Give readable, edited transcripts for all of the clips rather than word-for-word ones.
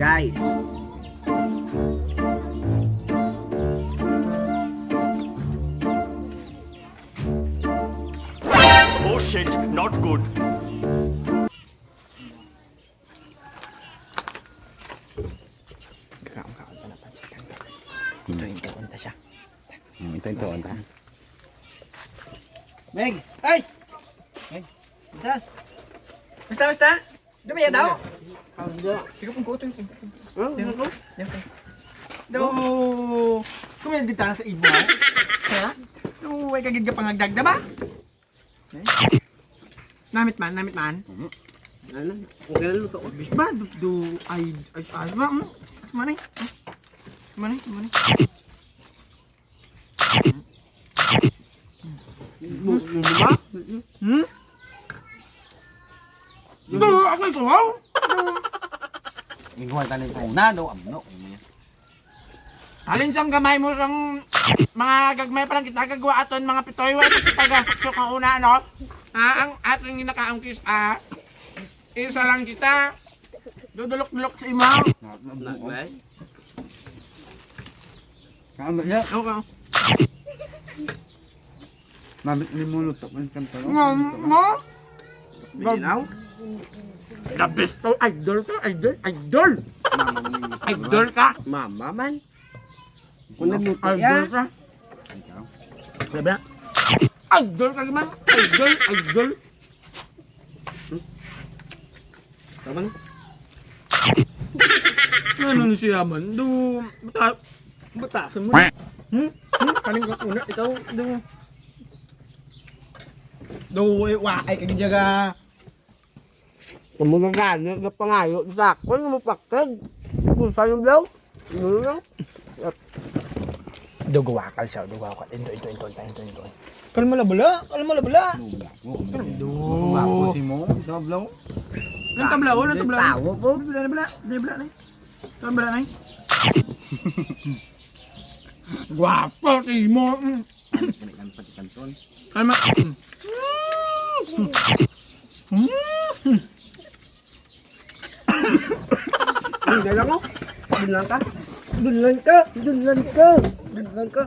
guys. Oh shit, not good. Kaon-kaon pa na pansitan ka. Ito yung tuon ta siya. Ito yung tuon ta. Meg! Ay! Meg! Basta? Dumaya daw? Ikaw pong kuto yung daw. Kumil dito sa ibo. Kaya? Huwag kagid ka pangagdag na ba? Namit man. Ano? Okay na luto. Bis ba? Ay ba? Manay. Ba? Ako ito, wow! Igual tanin sa una daw amno. Alin siyang gamay mo sang mga gagmay pa lang kita gagawa aton mga pitoy wa kita gasok ang una no. Ang ating nakaangkis isa lang kita. Dudulok-dulok sa imaw. Nagbay. Kaano ya? Okay. Mabit ni mo luto man kanto. Mo? Biginaw? The best to idol ka. Mama man. Kung nagluto Idol ya. ka. Sabi na. Idol ka naman. Idol. Saban? Ano siya man? Batasan mo. Kaning ka una. Ikaw, ay kagjaga. Kung mga gano'n, napangayo, sakto, lumapakad. Kung saan yung daw? Ano lang? Gawakal siya. Ito. Kalma la bala. Ako si mo, doblaw. Ang tabla. Tawo po. Bala. Tabla na. Guwapo si mo. Kanikan pa si kanton. Kalma. Hindi lang ako. Dunlan ka.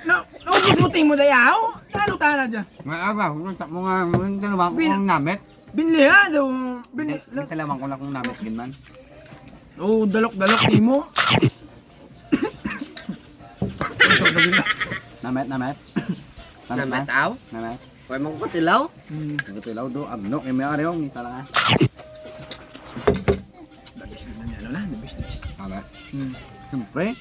Naubos mo ting mo dayaw? Ano ta na dyan? Nga aga, sa mo nga talawang kung namit. Binli ha daw. Talawang ko lang kung namit ginman. Dalok ni mo. Namit. Namataw? Namit. Kaya mong kutilaw? Ito tilaw do amno kay may areo ni talaga. Namit. Siyempre.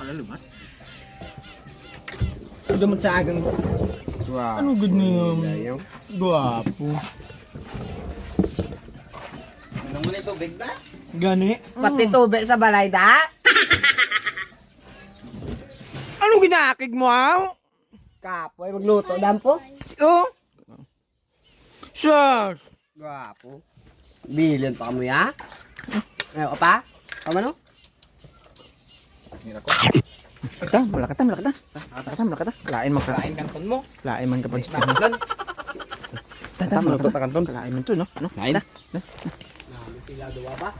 Lumat. Ito mo sa agang. Wow. Ano good niya? Guwapo. Ano mo nito big da? Gani. Pati tubig sa balay da? Ano ginakig mo ha? Kapoy, magluto dampo? Oh. Sus. Gwapo. Bilin pa mo ya? Ayaw ka pa? Tama no? Malaka ta. Lain man ka. Kain kanton mo. Lain man ka pa. Lan. Tama, kanton. Lain man to, no? Kain. Sila duwa ba?